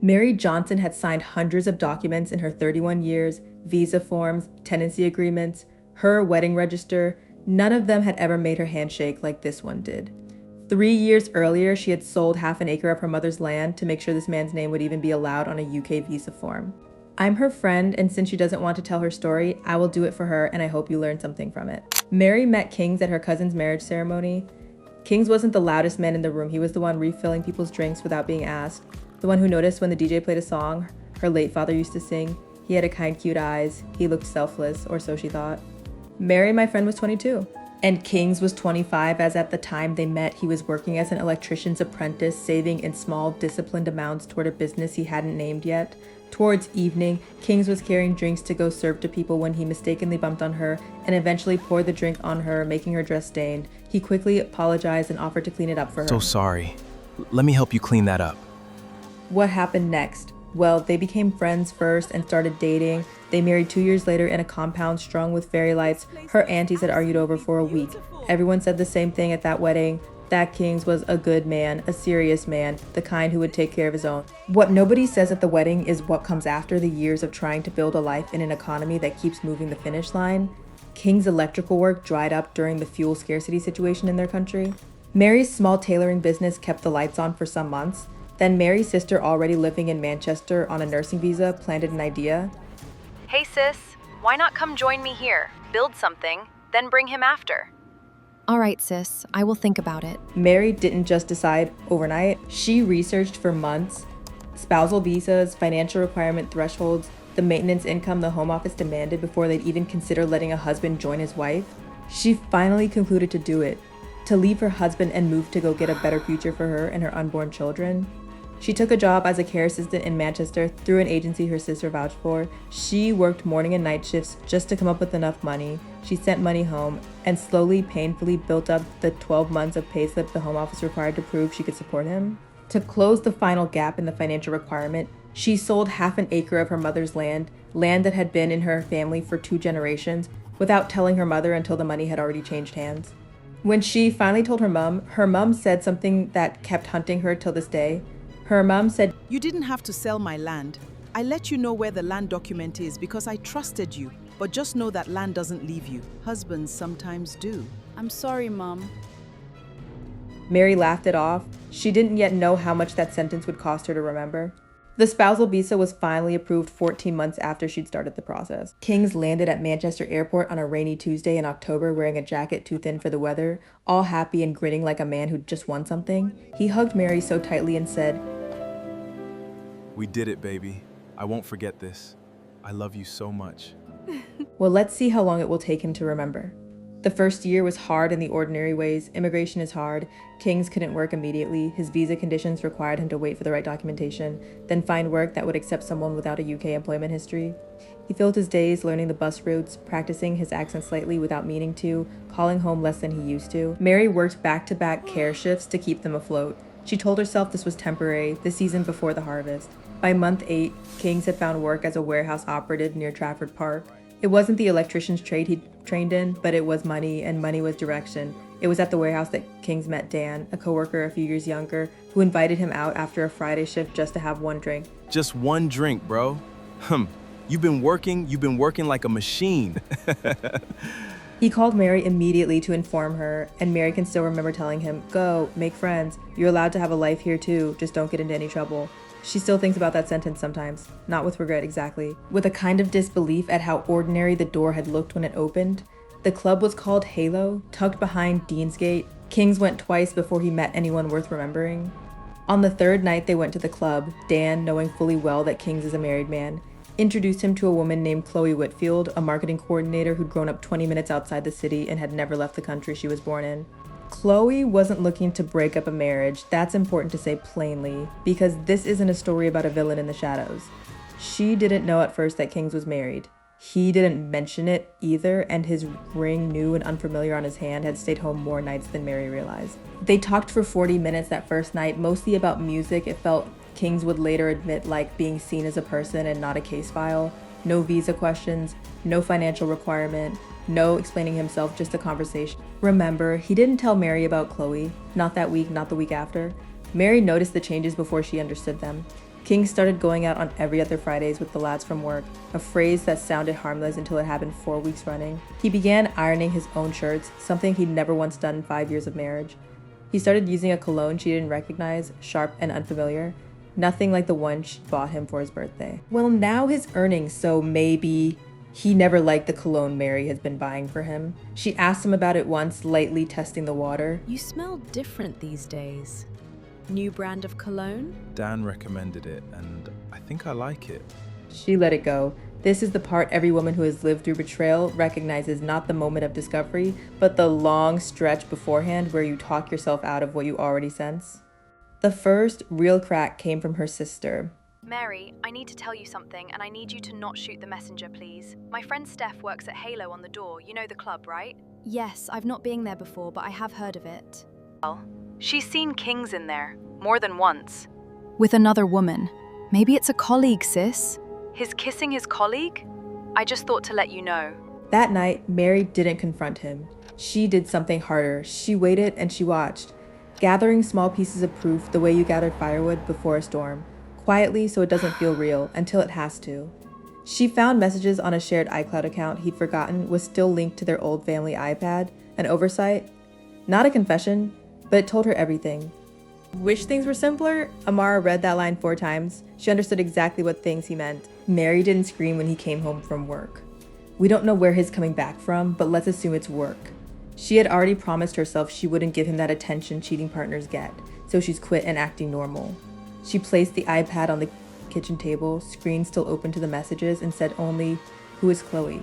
Mary Johnson had signed hundreds of documents in her 31 years, visa forms, tenancy agreements, her wedding register. None of them had ever made her handshake like this one did. 3 years earlier, she had sold half an acre of her mother's land to make sure this man's name would even be allowed on a UK visa form. I'm her friend, and since she doesn't want to tell her story, I will do it for her, and I hope you learn something from it. Mary met Kings at her cousin's marriage ceremony. Kings wasn't the loudest man in the room. He was the one refilling people's drinks without being asked, the one who noticed when the DJ played a song her late father used to sing. He had a kind, cute eyes. He looked selfless, or so she thought. Mary, my friend, was 22. And Kings was 25, as at the time they met, he was working as an electrician's apprentice, saving in small, disciplined amounts toward a business he hadn't named yet. Towards evening, Kings was carrying drinks to go serve to people when he mistakenly bumped on her and eventually poured the drink on her, making her dress stained. He quickly apologized and offered to clean it up for her. So sorry. Let me help you clean that up. What happened next? Well, they became friends first and started dating. They married 2 years later in a compound strung with fairy lights her aunties had argued over for a week. Everyone said the same thing at that wedding, that Kings was a good man, a serious man, the kind who would take care of his own. What nobody says at the wedding is what comes after the years of trying to build a life in an economy that keeps moving the finish line. King's electrical work dried up during the fuel scarcity situation in their country. Mary's small tailoring business kept the lights on for some months. Then Mary's sister, already living in Manchester on a nursing visa, planted an idea. Hey sis, why not come join me here, build something, then bring him after? All right, sis, I will think about it. Mary didn't just decide overnight. She researched for months. Spousal visas, financial requirement thresholds, the maintenance income the home office demanded before they'd even consider letting a husband join his wife. She finally concluded to do it, to leave her husband and move to go get a better future for her and her unborn children. She took a job as a care assistant in Manchester through an agency her sister vouched for. She worked morning and night shifts just to come up with enough money. She sent money home and slowly, painfully built up the 12 months of payslip the home office required to prove she could support him. To close the final gap in the financial requirement, she sold half an acre of her mother's land that had been in her family for 2 generations, without telling her mother until the money had already changed hands. When she finally told her mom said something that kept haunting her till this day. Her mom said, "You didn't have to sell my land. I let you know where the land document is because I trusted you. But just know that land doesn't leave you. Husbands sometimes do." I'm sorry, Mom. Mary laughed it off. She didn't yet know how much that sentence would cost her to remember. The spousal visa was finally approved 14 months after she'd started the process. Kings landed at Manchester Airport on a rainy Tuesday in October wearing a jacket too thin for the weather, all happy and grinning like a man who'd just won something. He hugged Mary so tightly and said, We did it, baby. I won't forget this. I love you so much. Well, let's see how long it will take him to remember. The first year was hard in the ordinary ways. Immigration is hard. Kings couldn't work immediately. His visa conditions required him to wait for the right documentation, then find work that would accept someone without a UK employment history. He filled his days learning the bus routes, practicing his accent slightly without meaning to, calling home less than he used to. Mary worked back-to-back care shifts to keep them afloat. She told herself this was temporary, the season before the harvest. By month 8, Kings had found work as a warehouse operative near Trafford Park. It wasn't the electrician's trade he'd trained in, but it was money, and money was direction. It was at the warehouse that Kings met Dan, a coworker a few years younger, who invited him out after a Friday shift just to have one drink. Just one drink, bro. You've been working like a machine. He called Mary immediately to inform her, and Mary can still remember telling him, "Go, make friends. You're allowed to have a life here too, just don't get into any trouble." She still thinks about that sentence sometimes, not with regret exactly, with a kind of disbelief at how ordinary the door had looked when it opened. The club was called Halo, tucked behind Deansgate. Kings went twice before he met anyone worth remembering. On the 3rd night they went to the club, Dan, knowing fully well that Kings is a married man, introduced him to a woman named Chloe Whitfield, a marketing coordinator who'd grown up 20 minutes outside the city and had never left the country she was born in. Chloe wasn't looking to break up a marriage. That's important to say plainly, because this isn't a story about a villain in the shadows. She didn't know at first that Kings was married. He didn't mention it either, and his ring, new and unfamiliar on his hand, had stayed home more nights than Mary realized. They talked for 40 minutes that first night, mostly about music. It felt, Kings would later admit, like being seen as a person and not a case file. No visa questions, no financial requirement, no explaining himself, just a conversation. Remember, he didn't tell Mary about Chloe. Not that week, not the week after. Mary noticed the changes before she understood them. King started going out on every other Fridays with the lads from work, a phrase that sounded harmless until it happened 4 weeks running. He began ironing his own shirts, something he'd never once done in 5 years of marriage. He started using a cologne she didn't recognize, sharp and unfamiliar, nothing like the one she bought him for his birthday. Well, now his earnings, so maybe he never liked the cologne Mary has been buying for him. She asked him about it once, lightly testing the water. You smell different these days. New brand of cologne? Dan recommended it, and I think I like it. She let it go. This is the part every woman who has lived through betrayal recognizes, not the moment of discovery, but the long stretch beforehand where you talk yourself out of what you already sense. The first real crack came from her sister. Mary, I need to tell you something, and I need you to not shoot the messenger, please. My friend Steph works at Halo on the door. You know the club, right? Yes, I've not been there before, but I have heard of it. She's seen Kings in there, more than once. With another woman. Maybe it's a colleague, sis. His kissing his colleague? I just thought to let you know. That night, Mary didn't confront him. She did something harder. She waited and she watched, gathering small pieces of proof the way you gathered firewood before a storm, quietly so it doesn't feel real until it has to. She found messages on a shared iCloud account he'd forgotten was still linked to their old family iPad, an oversight. Not a confession, but it told her everything. Wish things were simpler? Amara read that line 4 times. She understood exactly what things he meant. Mary didn't scream when he came home from work. We don't know where he's coming back from, but let's assume it's work. She had already promised herself she wouldn't give him that attention cheating partners get, so she's quit and acting normal. She placed the iPad on the kitchen table, screen still open to the messages, and said only, "Who is Chloe?"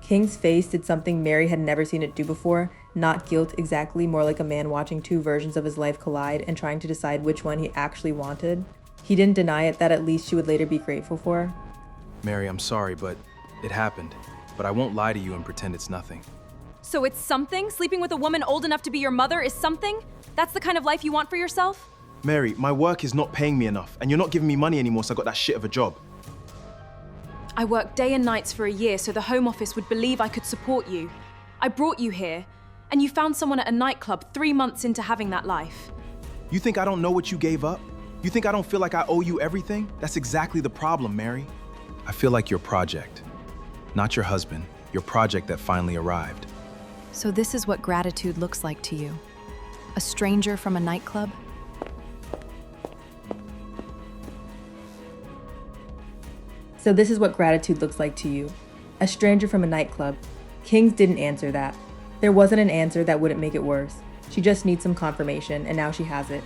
King's face did something Mary had never seen it do before, not guilt exactly, more like a man watching 2 versions of his life collide and trying to decide which one he actually wanted. He didn't deny it, that at least she would later be grateful for. Mary, I'm sorry, but it happened. But I won't lie to you and pretend it's nothing. So it's something? Sleeping with a woman old enough to be your mother is something? That's the kind of life you want for yourself? Mary, my work is not paying me enough, and you're not giving me money anymore, so I got that shit of a job. I worked day and nights for a year so the Home Office would believe I could support you. I brought you here, and you found someone at a nightclub 3 months into having that life. You think I don't know what you gave up? You think I don't feel like I owe you everything? That's exactly the problem, Mary. I feel like your project. Not your husband, your project that finally arrived. So this is what gratitude looks like to you. A stranger from a nightclub? So this is what gratitude looks like to you. A stranger from a nightclub. Kings didn't answer that. There wasn't an answer that wouldn't make it worse. She just needs some confirmation, and now she has it.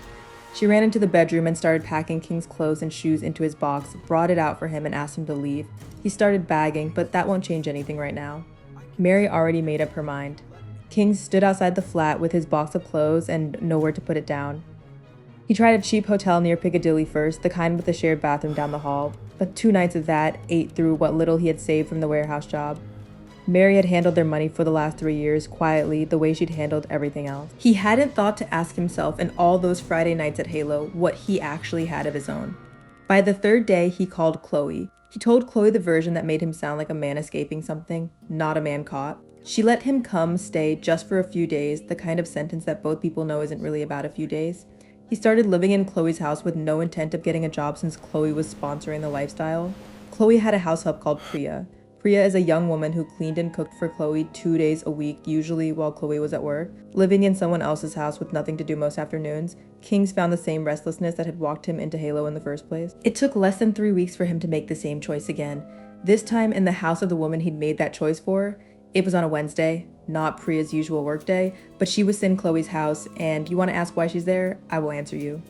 She ran into the bedroom and started packing King's clothes and shoes into his box, brought it out for him and asked him to leave. He started bagging, but that won't change anything right now. Mary already made up her mind. King stood outside the flat with his box of clothes and nowhere to put it down. He tried a cheap hotel near Piccadilly first, the kind with a shared bathroom down the hall, but 2 nights of that ate through what little he had saved from the warehouse job. Mary had handled their money for the last 3 years quietly, the way she'd handled everything else. He hadn't thought to ask himself in all those Friday nights at Halo what he actually had of his own. By the 3rd day, he called Chloe. He told Chloe the version that made him sound like a man escaping something, not a man caught. She let him come stay just for a few days, the kind of sentence that both people know isn't really about a few days. He started living in Chloe's house with no intent of getting a job since Chloe was sponsoring the lifestyle. Chloe had a house help called Priya. Priya is a young woman who cleaned and cooked for Chloe 2 days a week, usually while Chloe was at work. Living in someone else's house with nothing to do most afternoons, Kings found the same restlessness that had walked him into Halo in the first place. It took less than 3 weeks for him to make the same choice again. This time in the house of the woman he'd made that choice for. It was on a Wednesday, not Priya's usual workday, but she was in Chloe's house, and you want to ask why she's there? I will answer you.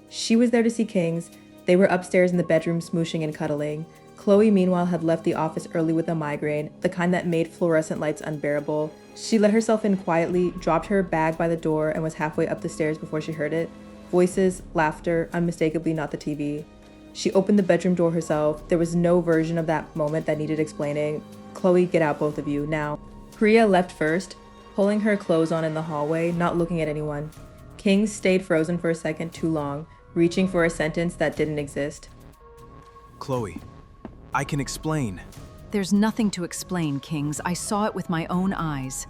She was there to see Kings. They were upstairs in the bedroom smooshing and cuddling. Chloe, meanwhile, had left the office early with a migraine, the kind that made fluorescent lights unbearable. She let herself in quietly, dropped her bag by the door, and was halfway up the stairs before she heard it. Voices, laughter, unmistakably not the TV. She opened the bedroom door herself. There was no version of that moment that needed explaining. Chloe, get out, both of you, now. Priya left first, pulling her clothes on in the hallway, not looking at anyone. Kings stayed frozen for a second too long, reaching for a sentence that didn't exist. Chloe, I can explain. There's nothing to explain, Kings. I saw it with my own eyes.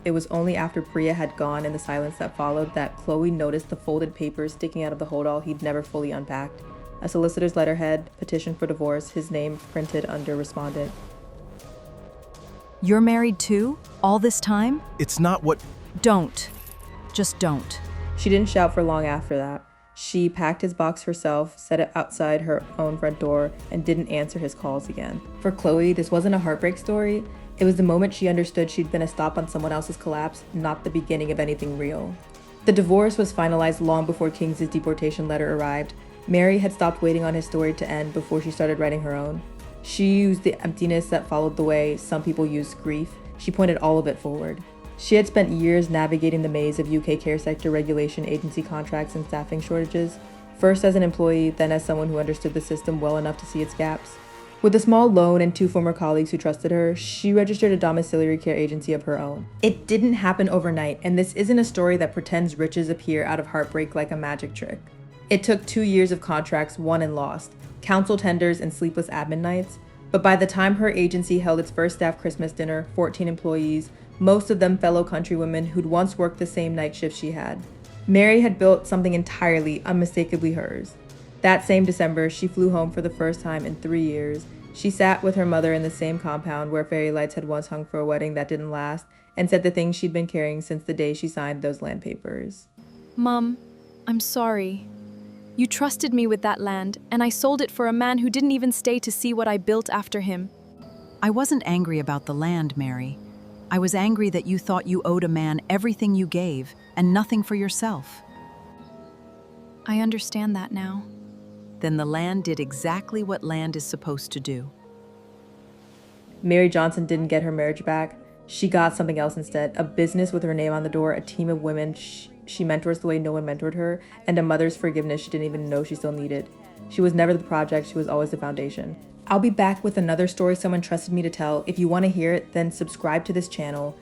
It was only after Priya had gone in the silence that followed that Chloe noticed the folded papers sticking out of the hold-all he'd never fully unpacked. a solicitor's letterhead, petition for divorce, his name printed under respondent. You're married too? All this time? It's not what... Don't. Just don't. She didn't shout for long after that. She packed his box herself, set it outside her own front door, and didn't answer his calls again. For Chloe, this wasn't a heartbreak story. It was the moment she understood she'd been a stop on someone else's collapse, not the beginning of anything real. The divorce was finalized long before King's deportation letter arrived. Mary had stopped waiting on his story to end before she started writing her own. She used the emptiness that followed the way some people use grief. She pointed all of it forward. She had spent years navigating the maze of UK care sector regulation, agency contracts, and staffing shortages, first as an employee, then as someone who understood the system well enough to see its gaps. With a small loan and 2 former colleagues who trusted her, she registered a domiciliary care agency of her own. It didn't happen overnight, and this isn't a story that pretends riches appear out of heartbreak like a magic trick. It took 2 years of contracts won and lost, council tenders, and sleepless admin nights, but by the time her agency held its first staff Christmas dinner, 14 employees, most of them fellow countrywomen who'd once worked the same night shifts she had. Mary had built something entirely, unmistakably hers. That same December, she flew home for the first time in 3 years. She sat with her mother in the same compound where fairy lights had once hung for a wedding that didn't last, and said the things she'd been carrying since the day she signed those land papers. Mum, I'm sorry. You trusted me with that land, and I sold it for a man who didn't even stay to see what I built after him. I wasn't angry about the land, Mary. I was angry that you thought you owed a man everything you gave and nothing for yourself. I understand that now. Then the land did exactly what land is supposed to do. Mary Johnson didn't get her marriage back. She got something else instead, a business with her name on the door, a team of women she mentors the way no one mentored her, and a mother's forgiveness she didn't even know she still needed. She was never the project, she was always the foundation. I'll be back with another story someone trusted me to tell. If you want to hear it, then subscribe to this channel.